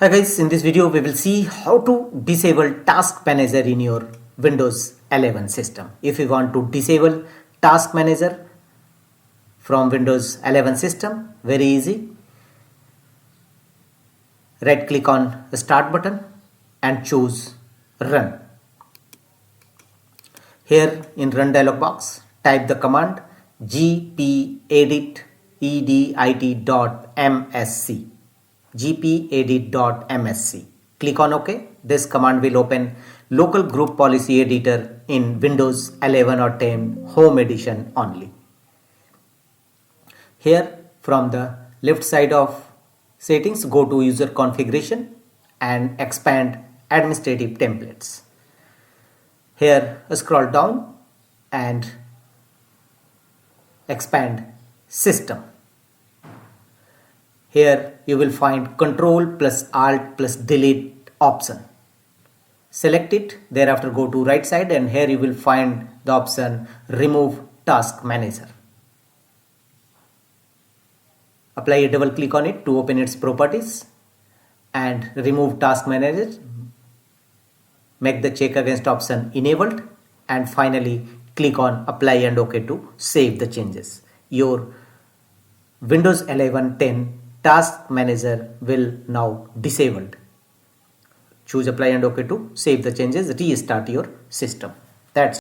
Hi guys, in this video we will see how to disable Task Manager in your Windows 11 system. If you want to disable Task Manager from Windows 11 system, very easy. Right click on the Start button and choose Run. Here in Run dialog box, type the command gpedit.msc. gpedit.msc. Click on OK. This command will open local group policy editor in Windows 11 or 10 Home Edition only. Here from the left side of settings, go to user configuration and expand administrative templates. Here scroll down and expand system. Here you will find Control plus Alt plus Delete option. Select it, thereafter go to right side and here you will find the option Remove Task Manager. Apply a double click on it to open its properties and remove Task Manager. Make the check against option enabled and finally click on Apply and OK to save the changes. Your Windows 11 10 Task Manager will now disabled. Choose Apply and OK to save the changes, restart your system. That's